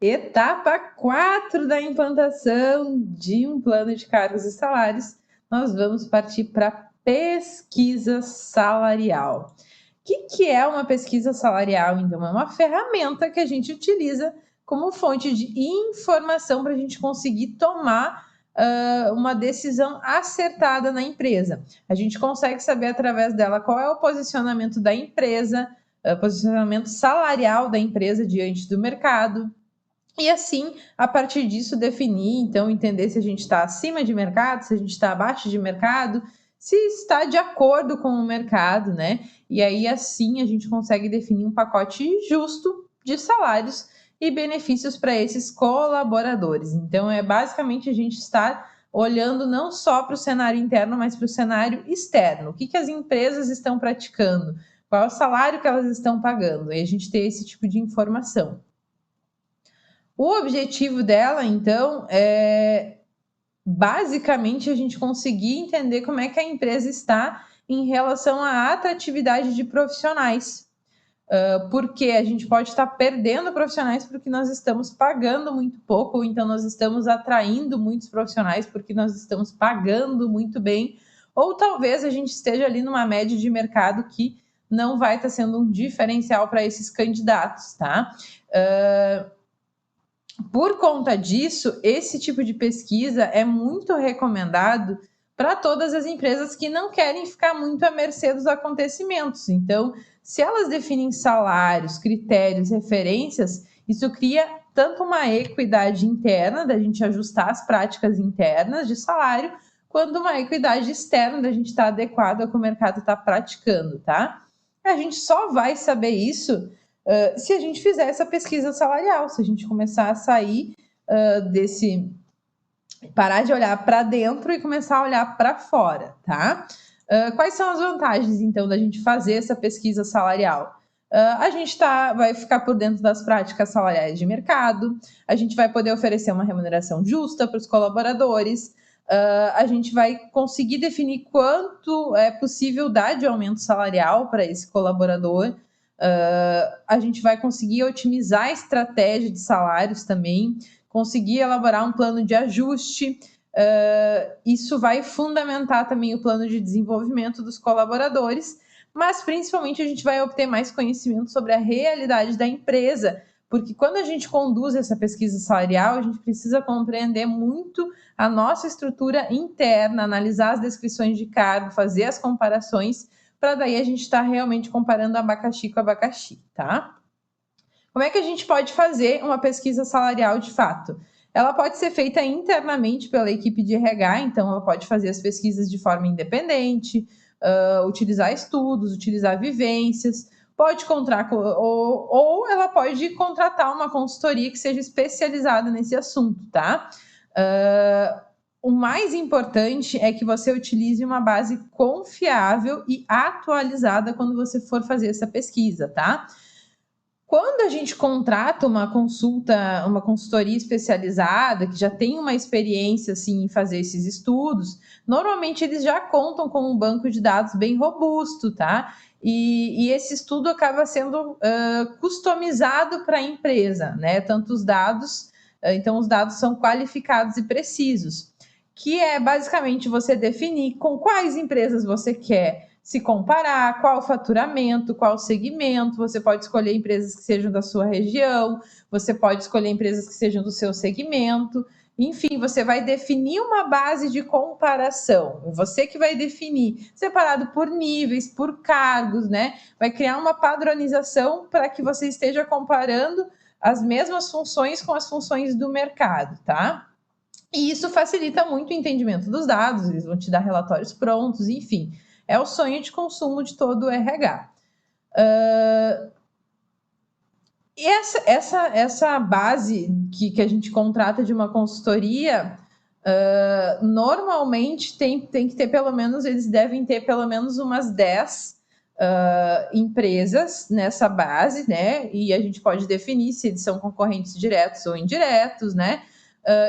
Etapa 4 da implantação de um plano de cargos e salários, nós vamos partir para pesquisa salarial. O que é uma pesquisa salarial? Então, é uma ferramenta que a gente utiliza como fonte de informação para a gente conseguir tomar uma decisão acertada na empresa. A gente consegue saber através dela qual é o posicionamento da empresa, posicionamento salarial da empresa diante do mercado, e assim, a partir disso, definir, então, entender se a gente está acima de mercado, se a gente está abaixo de mercado, se está de acordo com o mercado, né? E aí, assim, a gente consegue definir um pacote justo de salários e benefícios para esses colaboradores. Então, é basicamente a gente estar olhando não só para o cenário interno, mas para o cenário externo. O que as empresas estão praticando? Qual é o salário que elas estão pagando? E a gente ter esse tipo de informação. O objetivo dela, então, é basicamente a gente conseguir entender como é que a empresa está em relação à atratividade de profissionais. Porque a gente pode estar perdendo profissionais porque nós estamos pagando muito pouco, ou então nós estamos atraindo muitos profissionais porque nós estamos pagando muito bem, ou talvez a gente esteja ali numa média de mercado que não vai estar sendo um diferencial para esses candidatos, tá? Por conta disso, esse tipo de pesquisa é muito recomendado para todas as empresas que não querem ficar muito à mercê dos acontecimentos. Então, se elas definem salários, critérios, referências, isso cria tanto uma equidade interna, da gente ajustar as práticas internas de salário, quanto uma equidade externa, da gente estar adequado ao que o mercado está praticando, tá? A gente só vai saber isso se a gente fizer essa pesquisa salarial, se a gente começar a sair desse... parar de olhar para dentro e começar a olhar para fora, tá? Quais são as vantagens, então, da gente fazer essa pesquisa salarial? A gente vai ficar por dentro das práticas salariais de mercado, a gente vai poder oferecer uma remuneração justa para os colaboradores, a gente vai conseguir definir quanto é possível dar de aumento salarial para esse colaborador, a gente vai conseguir otimizar a estratégia de salários também, conseguir elaborar um plano de ajuste. Isso vai fundamentar também o plano de desenvolvimento dos colaboradores, mas principalmente a gente vai obter mais conhecimento sobre a realidade da empresa, porque quando a gente conduz essa pesquisa salarial, a gente precisa compreender muito a nossa estrutura interna, analisar as descrições de cargo, fazer as comparações, para daí a gente estar realmente comparando abacaxi com abacaxi, tá? Como é que a gente pode fazer uma pesquisa salarial de fato? Ela pode ser feita internamente pela equipe de RH, então ela pode fazer as pesquisas de forma independente, utilizar estudos, utilizar vivências, pode contratar, ou ela pode contratar uma consultoria que seja especializada nesse assunto, tá? O mais importante é que você utilize uma base confiável e atualizada quando você for fazer essa pesquisa, tá? Quando a gente contrata uma consultoria especializada, que já tem uma experiência assim, em fazer esses estudos, normalmente eles já contam com um banco de dados bem robusto, tá? E esse estudo acaba sendo customizado para a empresa, né? Tanto os dados, então os dados são qualificados e precisos, que é basicamente você definir com quais empresas você quer se comparar, qual o faturamento, qual o segmento. Você pode escolher empresas que sejam da sua região, você pode escolher empresas que sejam do seu segmento. Enfim, você vai definir uma base de comparação. Você que vai definir, separado por níveis, por cargos, né? Vai criar uma padronização para que você esteja comparando as mesmas funções com as funções do mercado, tá? E isso facilita muito o entendimento dos dados, eles vão te dar relatórios prontos, enfim. É o sonho de consumo de todo o RH. E essa base que a gente contrata de uma consultoria, normalmente tem que ter pelo menos, eles devem ter pelo menos umas 10 empresas nessa base, né? E a gente pode definir se eles são concorrentes diretos ou indiretos, né?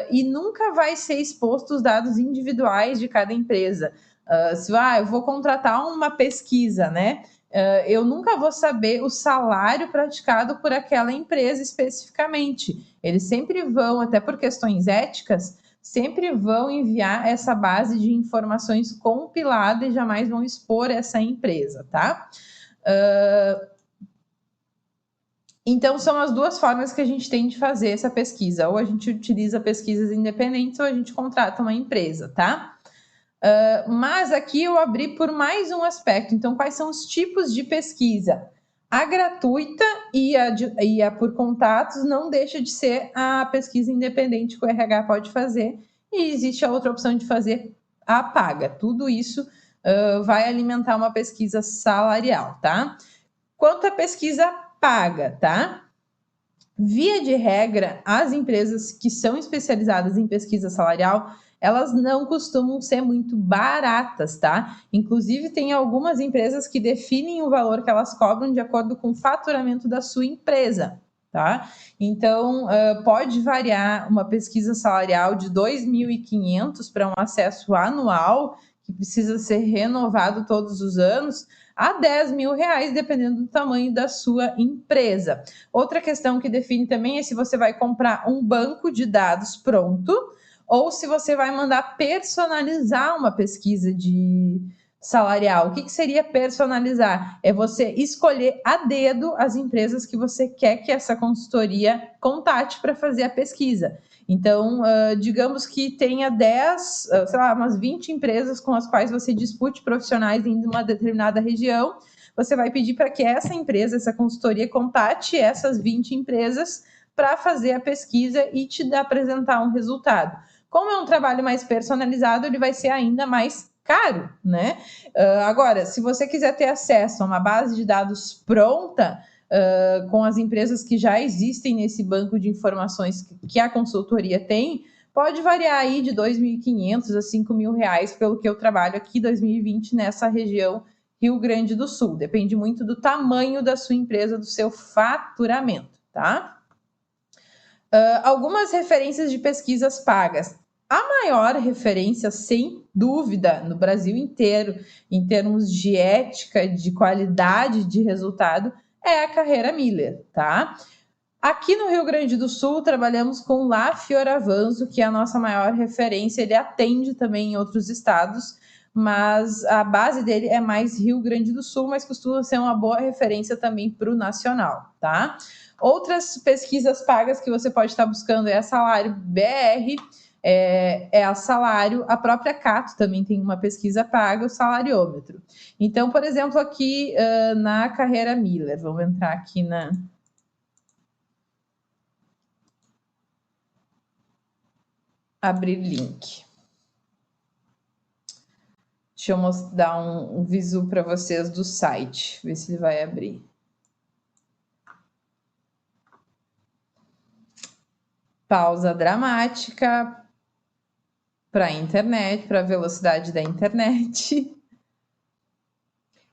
E nunca vai ser exposto os dados individuais de cada empresa. Se eu vou contratar uma pesquisa, né? eu nunca vou saber o salário praticado por aquela empresa especificamente. Eles sempre vão, até por questões éticas, sempre vão enviar essa base de informações compilada e jamais vão expor essa empresa, tá? Então, são as duas formas que a gente tem de fazer essa pesquisa. Ou a gente utiliza pesquisas independentes ou a gente contrata uma empresa, tá? Mas aqui eu abri por mais um aspecto. Então, quais são os tipos de pesquisa? A gratuita e a por contatos não deixa de ser a pesquisa independente que o RH pode fazer. E existe a outra opção de fazer a paga. Tudo isso vai alimentar uma pesquisa salarial, tá? Quanto à pesquisa paga, tá? Via de regra, as empresas que são especializadas em pesquisa salarial, elas não costumam ser muito baratas, tá? Inclusive, tem algumas empresas que definem o valor que elas cobram de acordo com o faturamento da sua empresa, tá? Então, pode variar uma pesquisa salarial de 2.500 para um acesso anual, que precisa ser renovado todos os anos, a 10 mil reais, dependendo do tamanho da sua empresa. Outra questão que define também é se você vai comprar um banco de dados pronto ou se você vai mandar personalizar uma pesquisa de salarial. O que seria personalizar? É você escolher a dedo as empresas que você quer que essa consultoria contate para fazer a pesquisa. Então, digamos que tenha 10, sei lá, umas 20 empresas com as quais você dispute profissionais em uma determinada região. Você vai pedir para que essa empresa, essa consultoria, contate essas 20 empresas para fazer a pesquisa e te apresentar um resultado. Como é um trabalho mais personalizado, ele vai ser ainda mais caro, né? Agora, se você quiser ter acesso a uma base de dados pronta, com as empresas que já existem nesse banco de informações que a consultoria tem, pode variar aí de 2.500 a 5 mil reais, pelo que eu trabalho aqui 2020 nessa região Rio Grande do Sul. Depende muito do tamanho da sua empresa, do seu faturamento, tá? Algumas referências de pesquisas pagas. A maior referência, sem dúvida, no Brasil inteiro, em termos de ética, de qualidade de resultado, é a Carreira Miller, tá? Aqui no Rio Grande do Sul, trabalhamos com La Fioravanzo, que é a nossa maior referência. Ele atende também em outros estados, mas a base dele é mais Rio Grande do Sul, mas costuma ser uma boa referência também para o nacional, tá? Outras pesquisas pagas que você pode estar buscando é a Salário BR, é a Salário, a própria Cato também tem uma pesquisa paga, o Salariômetro. Então, por exemplo, aqui na Carreira Miller, vamos entrar aqui na... Abrir link. Deixa eu dar um visu para vocês do site, ver se ele vai abrir. Pausa dramática para a internet, para a velocidade da internet.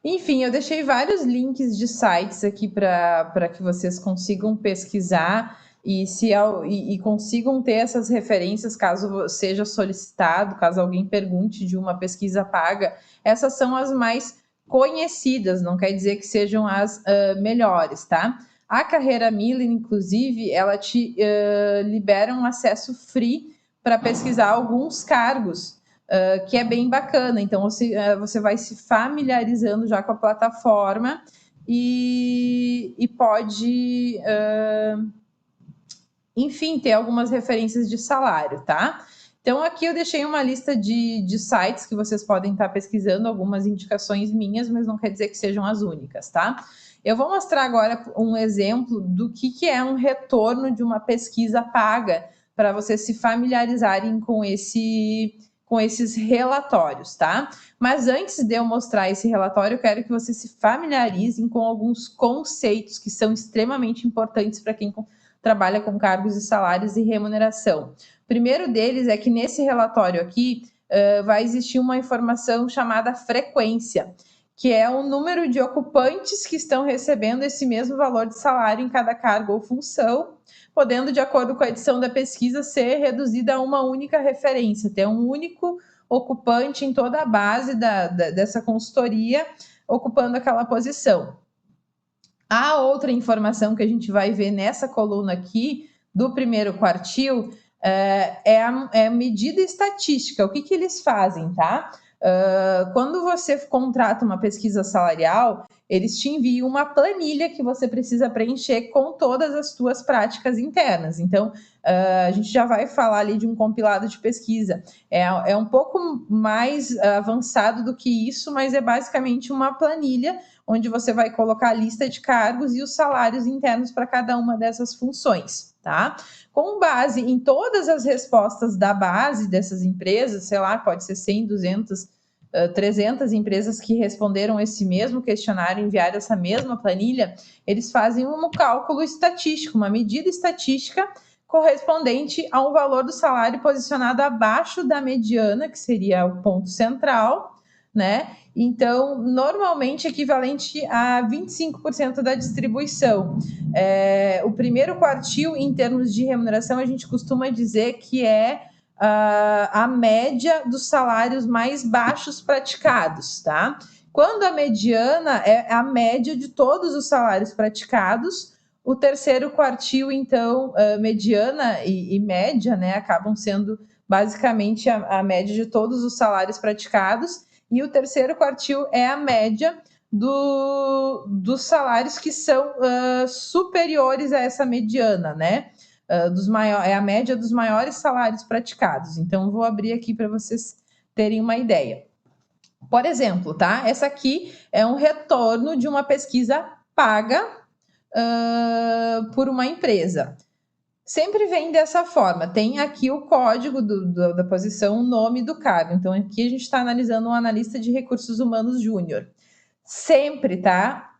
Enfim, eu deixei vários links de sites aqui para que vocês consigam pesquisar e consigam ter essas referências caso seja solicitado, caso alguém pergunte de uma pesquisa paga. Essas são as mais conhecidas, não quer dizer que sejam as melhores, tá? A Carreira Miller, inclusive, ela te libera um acesso free para pesquisar alguns cargos, que é bem bacana. Então, você vai se familiarizando já com a plataforma e pode, enfim, ter algumas referências de salário, tá? Então, aqui eu deixei uma lista de sites que vocês podem estar pesquisando, algumas indicações minhas, mas não quer dizer que sejam as únicas, tá? Eu vou mostrar agora um exemplo do que é um retorno de uma pesquisa paga, para vocês se familiarizarem com esses relatórios, tá? Mas antes de eu mostrar esse relatório, eu quero que vocês se familiarizem com alguns conceitos que são extremamente importantes para quem trabalha com cargos e salários e remuneração. O primeiro deles é que nesse relatório aqui vai existir uma informação chamada frequência, que é o número de ocupantes que estão recebendo esse mesmo valor de salário em cada cargo ou função, podendo, de acordo com a edição da pesquisa, ser reduzida a uma única referência, ter um único ocupante em toda a base dessa consultoria, ocupando aquela posição. A outra informação que a gente vai ver nessa coluna aqui, do primeiro quartil, é a medida estatística. O que eles fazem, tá? Quando você contrata uma pesquisa salarial, eles te enviam uma planilha que você precisa preencher com todas as suas práticas internas. Então, a gente já vai falar ali de um compilado de pesquisa. É um pouco mais avançado do que isso, mas é basicamente uma planilha onde você vai colocar a lista de cargos e os salários internos para cada uma dessas funções, tá? Com base em todas as respostas da base dessas empresas, sei lá, pode ser 100, 200, 300 empresas que responderam esse mesmo questionário, enviaram essa mesma planilha, eles fazem um cálculo estatístico, uma medida estatística correspondente a um valor do salário posicionado abaixo da mediana, que seria o ponto central, né? Então, normalmente equivalente a 25% da distribuição. O primeiro quartil, em termos de remuneração, a gente costuma dizer que é a média dos salários mais baixos praticados, tá? Quando a mediana é a média de todos os salários praticados, o terceiro quartil, então, mediana e média, né, acabam sendo basicamente a média de todos os salários praticados, e o terceiro quartil é a média dos salários que são superiores a essa mediana, né? É a média dos maiores salários praticados. Então, vou abrir aqui para vocês terem uma ideia. Por exemplo, tá? Essa aqui é um retorno de uma pesquisa paga por uma empresa. Sempre vem dessa forma. Tem aqui o código da posição, o nome do cargo. Então, aqui a gente está analisando um analista de recursos humanos júnior. Sempre, tá?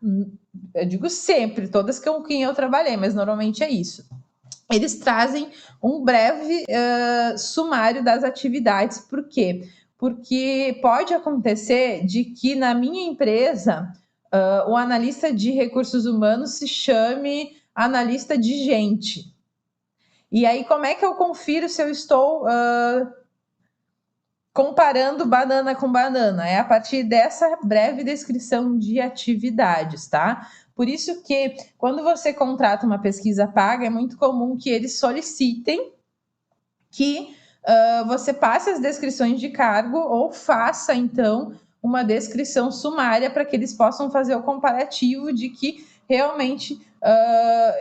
Eu digo sempre, todas com quem eu trabalhei, mas normalmente é isso. Eles trazem um breve sumário das atividades. Por quê? Porque pode acontecer de que na minha empresa o analista de recursos humanos se chame analista de gente. E aí, como é que eu confiro se eu estou comparando banana com banana? É a partir dessa breve descrição de atividades, tá? Por isso que, quando você contrata uma pesquisa paga, é muito comum que eles solicitem que você passe as descrições de cargo ou faça, então, uma descrição sumária para que eles possam fazer o comparativo de que realmente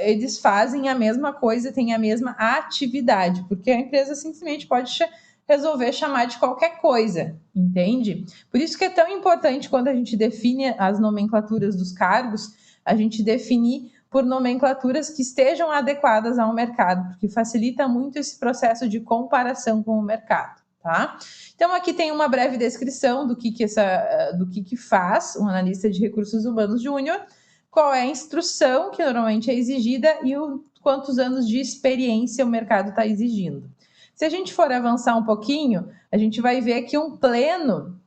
eles fazem a mesma coisa, têm a mesma atividade, porque a empresa simplesmente pode resolver chamar de qualquer coisa, entende? Por isso que é tão importante, quando a gente define as nomenclaturas dos cargos, a gente definir por nomenclaturas que estejam adequadas ao mercado, porque facilita muito esse processo de comparação com o mercado, tá? Então, aqui tem uma breve descrição do que faz um analista de recursos humanos júnior, qual é a instrução que normalmente é exigida e quantos anos de experiência o mercado está exigindo. Se a gente for avançar um pouquinho, a gente vai ver que um pleno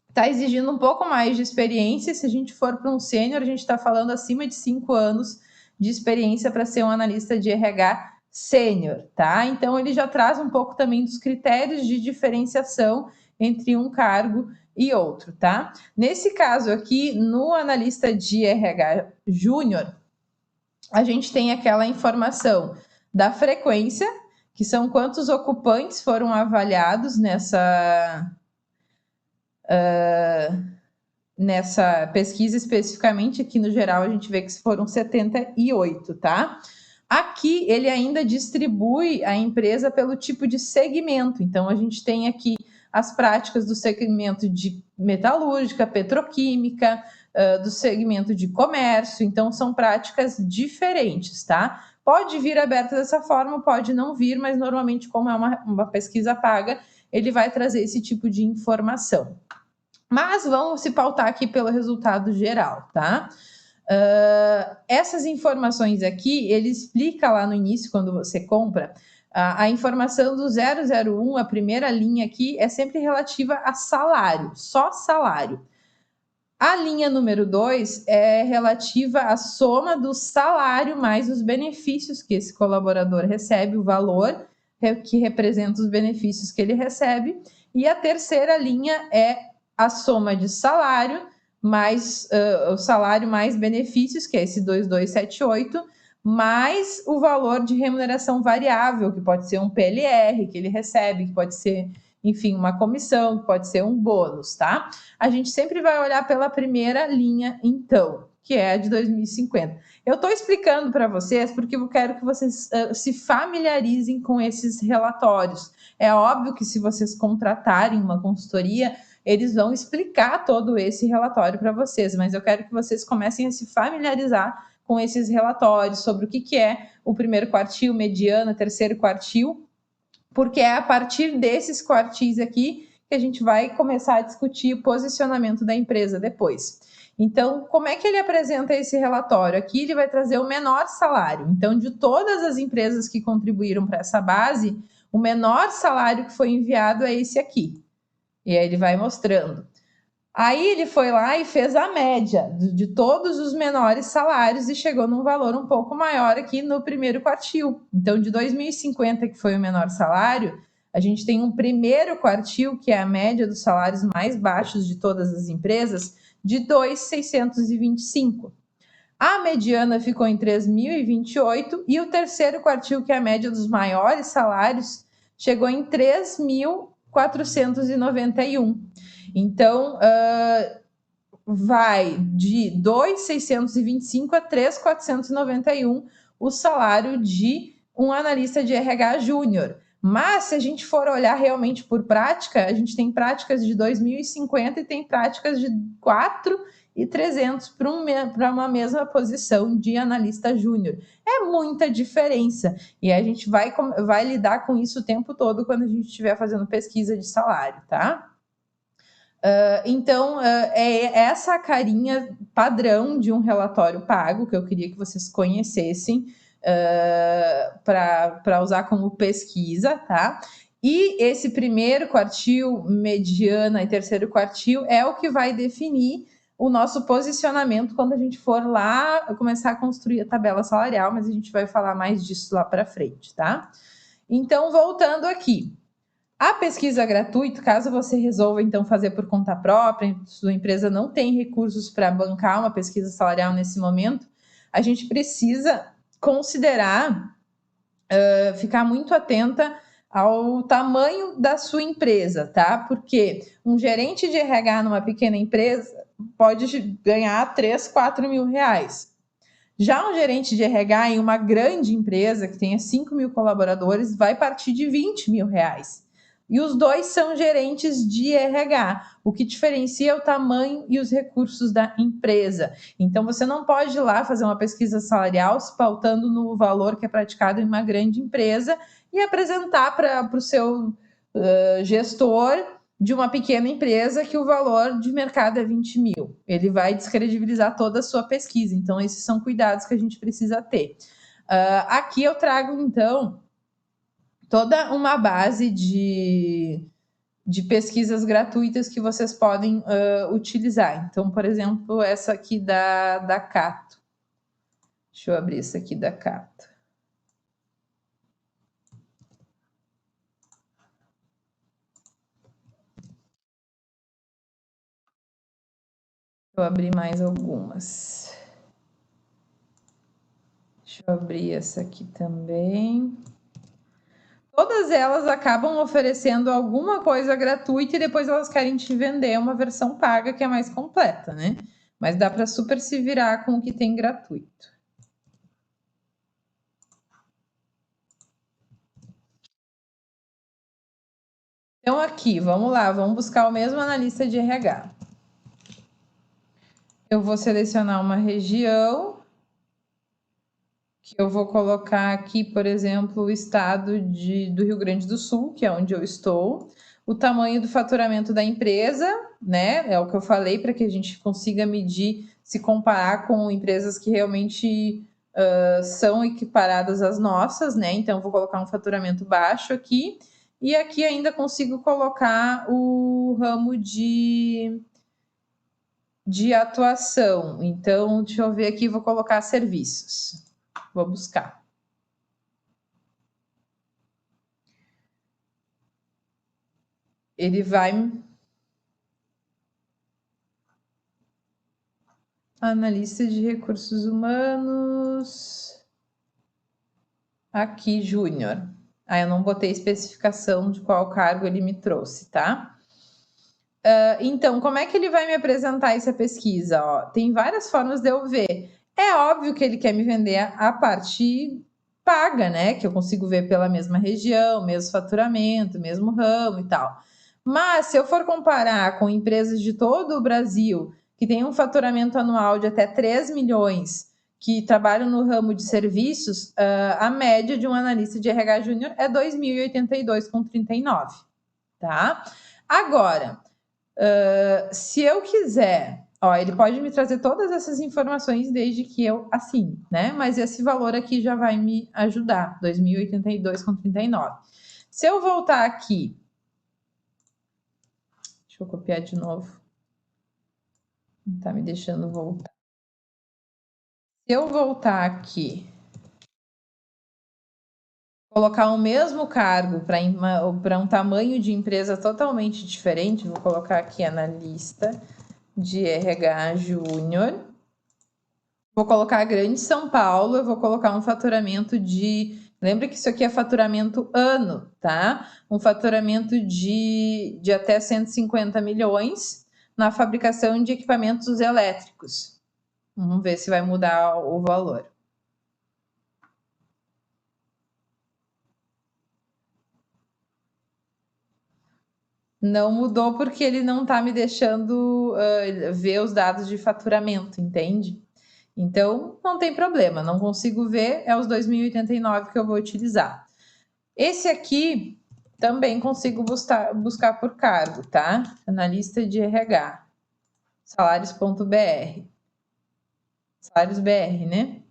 está exigindo um pouco mais de experiência. Se a gente for para um sênior, a gente está falando acima de 5 anos de experiência para ser um analista de RH sênior, tá? Então, ele já traz um pouco também dos critérios de diferenciação entre um cargo e outro, tá? Nesse caso aqui, no analista de RH júnior, a gente tem aquela informação da frequência, que são quantos ocupantes foram avaliados nessa pesquisa especificamente. Aqui no geral a gente vê que foram 78, tá? Aqui ele ainda distribui a empresa pelo tipo de segmento. Então a gente tem aqui as práticas do segmento de metalúrgica, petroquímica, do segmento de comércio. Então são práticas diferentes, tá? Pode vir aberta dessa forma, pode não vir, mas normalmente, como é uma pesquisa paga, ele vai trazer esse tipo de informação. Mas vamos se pautar aqui pelo resultado geral, tá? Essas informações aqui, ele explica lá no início, quando você compra, a informação do 001, a primeira linha aqui, é sempre relativa a salário, só salário. A linha número 2 é relativa à soma do salário mais os benefícios que esse colaborador recebe, o valor que representa os benefícios que ele recebe. E a terceira linha é a soma de salário mais o salário mais benefícios, que é esse 2278, mais o valor de remuneração variável, que pode ser um PLR que ele recebe, que pode ser, enfim, uma comissão, que pode ser um bônus, tá? A gente sempre vai olhar pela primeira linha, então, que é a de 2050. Eu estou explicando para vocês porque eu quero que vocês se familiarizem com esses relatórios. É óbvio que se vocês contratarem uma consultoria, eles vão explicar todo esse relatório para vocês, mas eu quero que vocês comecem a se familiarizar com esses relatórios sobre o que é o primeiro quartil, mediana, terceiro quartil, porque é a partir desses quartis aqui que a gente vai começar a discutir o posicionamento da empresa depois. Então, como é que ele apresenta esse relatório? Aqui ele vai trazer o menor salário. Então, de todas as empresas que contribuíram para essa base, o menor salário que foi enviado é esse aqui. E aí ele vai mostrando. Aí ele foi lá e fez a média de todos os menores salários e chegou num valor um pouco maior aqui no primeiro quartil. Então, de 2050, que foi o menor salário, a gente tem um primeiro quartil, que é a média dos salários mais baixos de todas as empresas, de 2.625. A mediana ficou em 3.028 e o terceiro quartil, que é a média dos maiores salários, chegou em 3.491. Então, vai de 2.625 a 3.491 o salário de um analista de RH júnior. Mas, se a gente for olhar realmente por prática, a gente tem práticas de 2.050 e tem práticas de 4.300 para uma mesma posição de analista júnior. É muita diferença. E a gente vai lidar com isso o tempo todo quando a gente estiver fazendo pesquisa de salário, tá? Então, é essa a carinha padrão de um relatório pago que eu queria que vocês conhecessem para usar como pesquisa, tá? E esse primeiro quartil, mediana e terceiro quartil é o que vai definir o nosso posicionamento quando a gente for lá começar a construir a tabela salarial, mas a gente vai falar mais disso lá para frente, tá? Então, voltando aqui. A pesquisa gratuita, caso você resolva então fazer por conta própria, sua empresa não tem recursos para bancar uma pesquisa salarial nesse momento, a gente precisa considerar, ficar muito atenta ao tamanho da sua empresa, tá? Porque um gerente de RH numa pequena empresa pode ganhar 3, 4 mil reais. Já um gerente de RH em uma grande empresa que tenha 5 mil colaboradores vai partir de 20 mil reais. E os dois são gerentes de RH. O que diferencia é o tamanho e os recursos da empresa. Então, você não pode ir lá fazer uma pesquisa salarial se pautando no valor que é praticado em uma grande empresa e apresentar para o seu gestor de uma pequena empresa que o valor de mercado é 20 mil. Ele vai descredibilizar toda a sua pesquisa. Então, esses são cuidados que a gente precisa ter. Aqui eu trago, então, toda uma base de pesquisas gratuitas que vocês podem utilizar. Então, por exemplo, essa aqui da Cato. Deixa eu abrir essa aqui da Cato. Vou abrir mais algumas. Deixa eu abrir essa aqui também. Todas elas acabam oferecendo alguma coisa gratuita e depois elas querem te vender uma versão paga que é mais completa, né? Mas dá para super se virar com o que tem gratuito. Então aqui, vamos lá, vamos buscar o mesmo analista de RH. Eu vou selecionar uma região, que eu vou colocar aqui, por exemplo, o estado do Rio Grande do Sul, que é onde eu estou. O tamanho do faturamento da empresa, né? É o que eu falei, para que a gente consiga medir, se comparar com empresas que realmente são equiparadas às nossas, né? Então, vou colocar um faturamento baixo aqui. E aqui ainda consigo colocar o ramo de atuação. Então, deixa eu ver aqui, vou colocar serviços. Vou buscar. Ele vai Analista de recursos humanos. Aqui, júnior. Eu não botei especificação de qual cargo ele me trouxe, tá? Então, como é que ele vai me apresentar essa pesquisa? Ó, tem várias formas de eu ver. É óbvio que ele quer me vender a parte paga, né? Que eu consigo ver pela mesma região, mesmo faturamento, mesmo ramo e tal. Mas se eu for comparar com empresas de todo o Brasil que têm um faturamento anual de até 3 milhões, que trabalham no ramo de serviços, a média de um analista de RH júnior é 2.082,39, tá? Agora, se eu quiser, ó, ele pode me trazer todas essas informações desde que eu assine, né? Mas esse valor aqui já vai me ajudar, 2.082,39. Se eu voltar aqui, deixa eu copiar de novo. Não tá me deixando voltar. Se eu voltar aqui, colocar o mesmo cargo para um tamanho de empresa totalmente diferente, vou colocar aqui analista de RH Júnior. Vou colocar Grande São Paulo, eu vou colocar um faturamento de... Lembra que isso aqui é faturamento ano, tá? Um faturamento de até 150 milhões na fabricação de equipamentos elétricos. Vamos ver se vai mudar o valor. Não mudou porque ele não está me deixando ver os dados de faturamento, entende? Então, não tem problema, não consigo ver, é os 2.089 que eu vou utilizar. Esse aqui também consigo buscar por cargo, tá? Analista de RH, salários.br. Salários BR, né?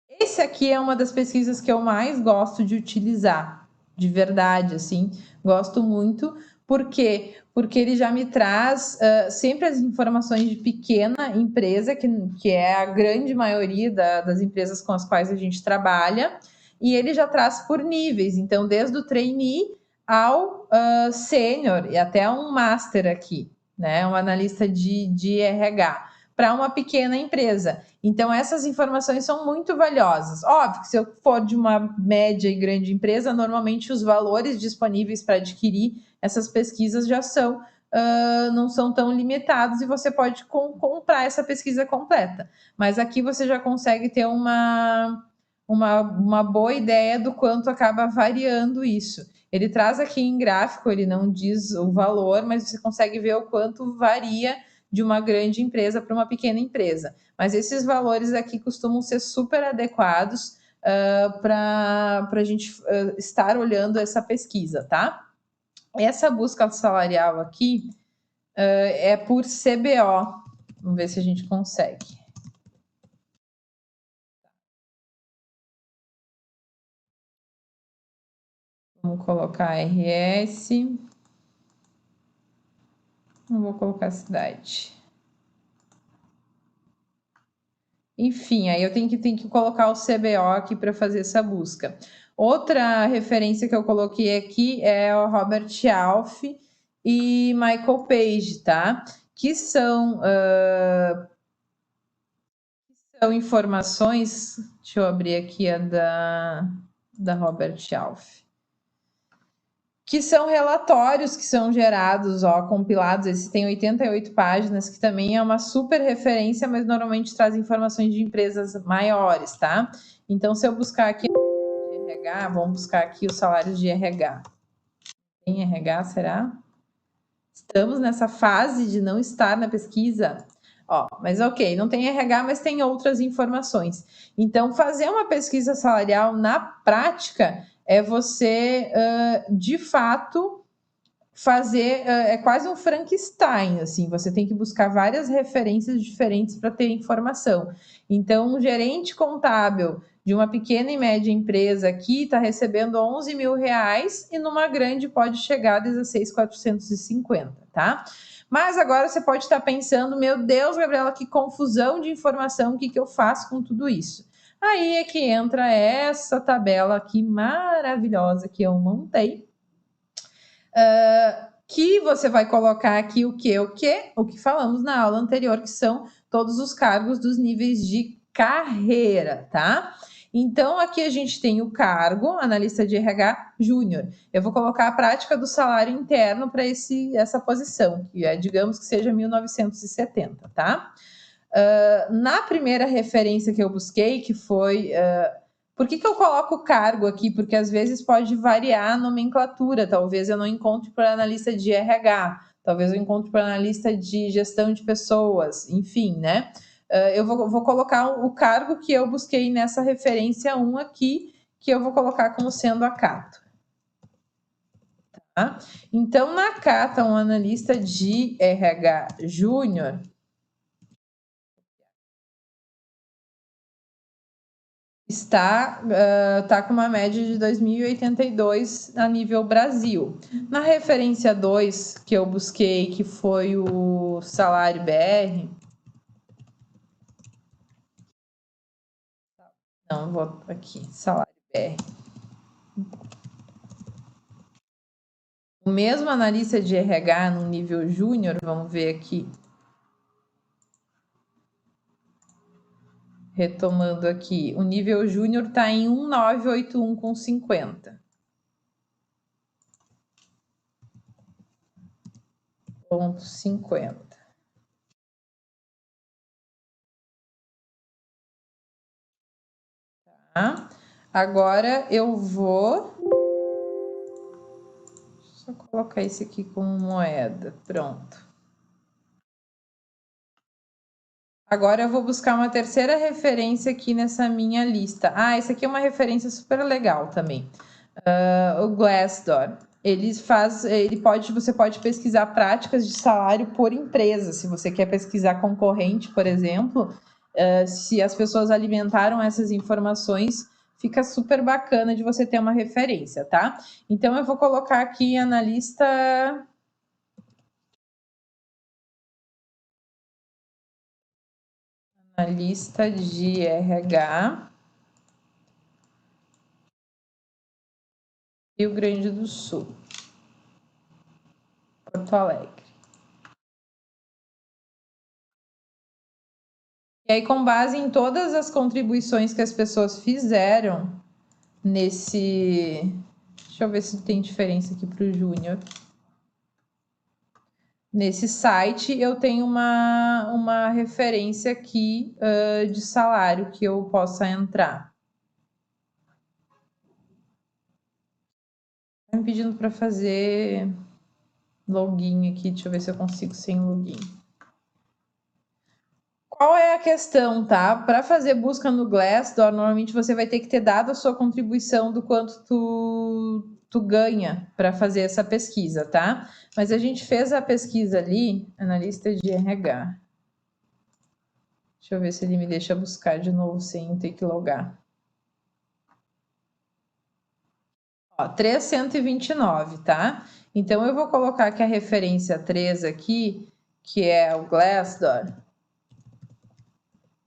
Esse aqui é uma das pesquisas que eu mais gosto de utilizar, de verdade, assim, gosto muito. Por quê? Porque ele já me traz sempre as informações de pequena empresa, que é a grande maioria das empresas com as quais a gente trabalha, e ele já traz por níveis, então, desde o trainee ao sênior e até um master aqui, né? Um analista de RH para uma pequena empresa. Então, essas informações são muito valiosas. Óbvio que se eu for de uma média e grande empresa, normalmente os valores disponíveis para adquirir essas pesquisas já são não são tão limitados e você pode comprar essa pesquisa completa. Mas aqui você já consegue ter uma boa ideia do quanto acaba variando isso. Ele traz aqui em gráfico, ele não diz o valor, mas você consegue ver o quanto varia de uma grande empresa para uma pequena empresa. Mas esses valores aqui costumam ser super adequados para a gente estar olhando essa pesquisa, tá? Essa busca salarial aqui é por CBO. Vamos ver se a gente consegue. Vamos colocar RS. Não vou colocar cidade. Enfim, aí eu tenho que colocar o CBO aqui para fazer essa busca. Outra referência que eu coloquei aqui é o Robert Alf e Michael Page, tá? Que são informações. Deixa eu abrir aqui a da Robert Alf. Que são relatórios que são gerados, compilados. Esse tem 88 páginas, que também é uma super referência, mas normalmente traz informações de empresas maiores, tá? Então, se eu buscar aqui de RH, vamos buscar aqui os salários de RH. Tem RH, será? Estamos nessa fase de não estar na pesquisa. Mas ok, não tem RH, mas tem outras informações. Então, fazer uma pesquisa salarial na prática é você, de fato, fazer... é quase um Frankenstein, assim. Você tem que buscar várias referências diferentes para ter informação. Então, um gerente contábil de uma pequena e média empresa aqui está recebendo R$11 mil e numa grande pode chegar a 16.450, tá? Mas agora você pode estar pensando, meu Deus, Gabriela, que confusão de informação, o que eu faço com tudo isso? Aí é que entra essa tabela aqui maravilhosa que eu montei. que você vai colocar aqui o que? O que falamos na aula anterior, que são todos os cargos dos níveis de carreira, tá? Então, aqui a gente tem o cargo, analista de RH júnior. Eu vou colocar a prática do salário interno para essa posição, que é, digamos que seja 1970, tá? Na primeira referência que eu busquei, que foi... por que eu coloco o cargo aqui? Porque às vezes pode variar a nomenclatura. Talvez eu não encontre para analista de RH, talvez eu encontre para analista de gestão de pessoas, enfim, né? Eu vou colocar o cargo que eu busquei nessa referência 1 aqui, que eu vou colocar como sendo a Cato. Tá? Então, na Cata, um analista de RH júnior está com uma média de 2.082 a nível Brasil. Na referência 2 que eu busquei, que foi o salário BR, não, vou aqui, salário BR. O mesmo analista de RH no nível júnior, vamos ver aqui. Retomando aqui, o nível júnior está em 1981,50. Ponto 50. Tá? Agora eu vou só colocar esse aqui como moeda. Pronto. Agora eu vou buscar uma terceira referência aqui nessa minha lista. Ah, essa aqui é uma referência super legal também. O Glassdoor. Você pode pesquisar práticas de salário por empresa. Se você quer pesquisar concorrente, por exemplo, se as pessoas alimentaram essas informações, fica super bacana de você ter uma referência, tá? Então eu vou colocar aqui analista de RH Rio Grande do Sul, Porto Alegre. E aí, com base em todas as contribuições que as pessoas fizeram nesse... Deixa eu ver se tem diferença aqui para o Júnior. Nesse site, eu tenho uma referência aqui de salário que eu possa entrar. Tá me pedindo para fazer login aqui. Deixa eu ver se eu consigo sem login. Qual é a questão, tá? Para fazer busca no Glassdoor, normalmente você vai ter que ter dado a sua contribuição do quanto tu ganha para fazer essa pesquisa, tá? Mas a gente fez a pesquisa ali, analista de RH. Deixa eu ver se ele me deixa buscar de novo sem ter que logar. Ó, 329, tá? Então, eu vou colocar que a referência 3 aqui, que é o Glassdoor,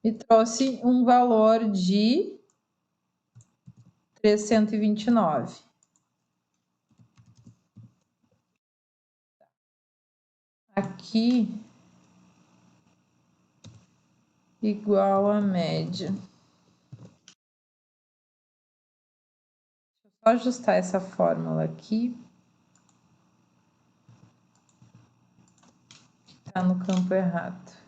me trouxe um valor de 329. Aqui, igual a média. Deixa eu só ajustar essa fórmula aqui. Que tá no campo errado.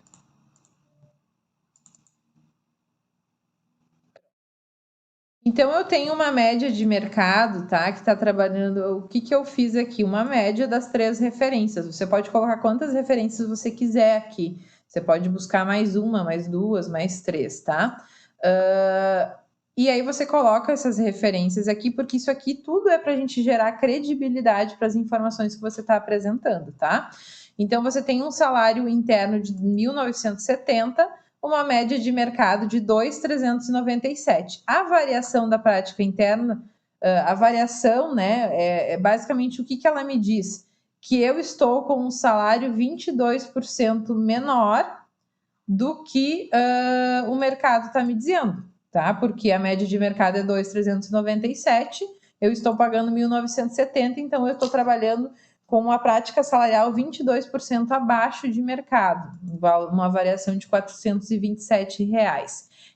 Então, eu tenho uma média de mercado, tá? Que está trabalhando... O que eu fiz aqui? Uma média das 3 referências. Você pode colocar quantas referências você quiser aqui. Você pode buscar mais uma, mais duas, mais 3, tá? E aí você coloca essas referências aqui, porque isso aqui tudo é para a gente gerar credibilidade para as informações que você está apresentando, tá? Então, você tem um salário interno de 1.970, uma média de mercado de 2.397. A variação da prática interna, a variação, né, é basicamente o que ela me diz? Que eu estou com um salário 22% menor do que o mercado está me dizendo, tá? Porque a média de mercado é 2.397, eu estou pagando 1.970, então eu estou trabalhando com a prática salarial 22% abaixo de mercado, uma variação de R$ 427.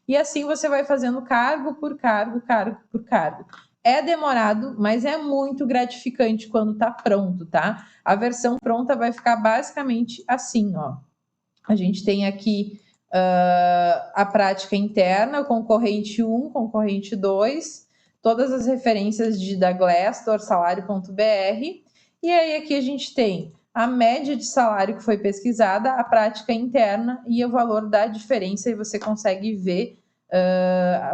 E assim você vai fazendo cargo por cargo, cargo por cargo. É demorado, mas é muito gratificante quando está pronto, tá? A versão pronta vai ficar basicamente assim, ó. A gente tem aqui a prática interna, o concorrente 1, concorrente 2, todas as referências da Glassdoor, salário.br, e aí aqui a gente tem a média de salário que foi pesquisada, a prática interna e o valor da diferença, e você consegue ver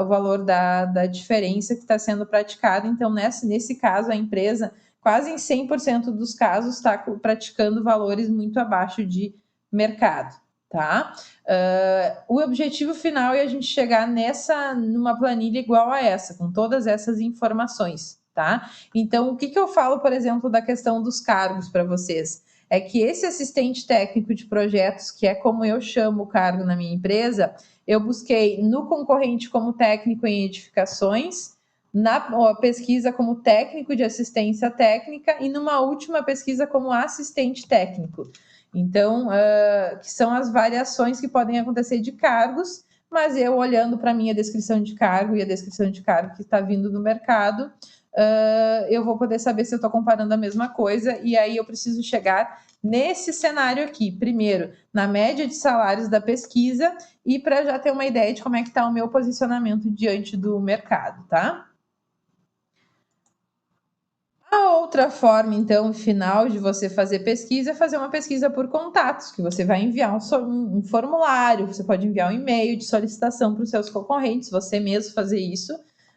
o valor da diferença que está sendo praticada. Então, nesse caso, a empresa, quase em 100% dos casos, está praticando valores muito abaixo de mercado, tá? O objetivo final é a gente chegar numa planilha igual a essa, com todas essas informações, tá? Então, o que eu falo, por exemplo, da questão dos cargos para vocês? É que esse assistente técnico de projetos, que é como eu chamo o cargo na minha empresa, eu busquei no concorrente como técnico em edificações, na pesquisa como técnico de assistência técnica e numa última pesquisa como assistente técnico. Então, que são as variações que podem acontecer de cargos, mas eu olhando para a minha descrição de cargo e a descrição de cargo que está vindo do mercado, eu vou poder saber se eu estou comparando a mesma coisa, e aí eu preciso chegar nesse cenário aqui, primeiro, na média de salários da pesquisa, e para já ter uma ideia de como é que está o meu posicionamento diante do mercado, tá? A outra forma, então, final de você fazer pesquisa é fazer uma pesquisa por contatos, que você vai enviar um formulário, você pode enviar um e-mail de solicitação para os seus concorrentes, você mesmo fazer isso,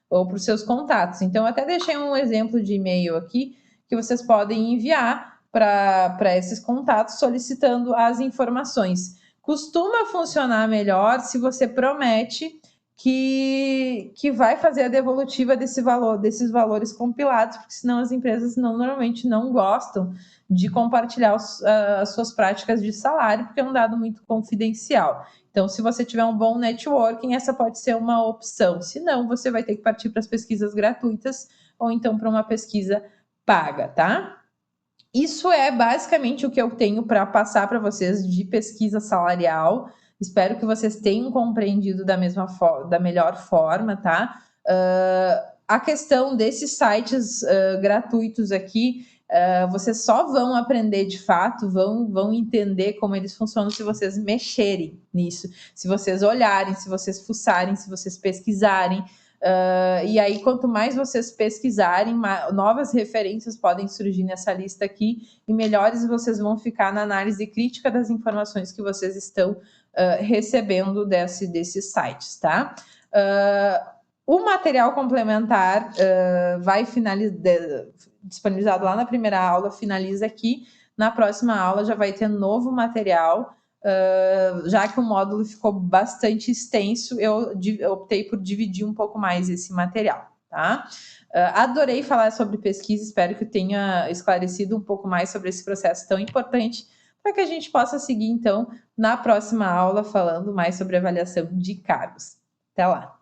ou para os seus contatos. Então, eu até deixei um exemplo de e-mail aqui, que vocês podem enviar para esses contatos solicitando as informações. Costuma funcionar melhor se você promete que vai fazer a devolutiva desses valores compilados, porque senão as empresas normalmente não gostam de compartilhar as suas práticas de salário, porque é um dado muito confidencial. Então, se você tiver um bom networking, essa pode ser uma opção. Se não, você vai ter que partir para as pesquisas gratuitas ou então para uma pesquisa paga, tá? Isso é basicamente o que eu tenho para passar para vocês de pesquisa salarial. Espero que vocês tenham compreendido da melhor forma, tá? A questão desses sites gratuitos aqui, vocês só vão aprender de fato, vão entender como eles funcionam se vocês mexerem nisso, se vocês olharem, se vocês fuçarem, se vocês pesquisarem. E aí, quanto mais vocês pesquisarem, novas referências podem surgir nessa lista aqui, e melhores vocês vão ficar na análise crítica das informações que vocês estão recebendo desses sites, tá? O material complementar vai disponibilizado lá na primeira aula, finaliza aqui. Na próxima aula já vai ter novo material. Já que o módulo ficou bastante extenso, eu optei por dividir um pouco mais esse material, tá? Adorei falar sobre pesquisa, espero que tenha esclarecido um pouco mais sobre esse processo tão importante, para que a gente possa seguir, então, na próxima aula, falando mais sobre avaliação de cargos. Até lá!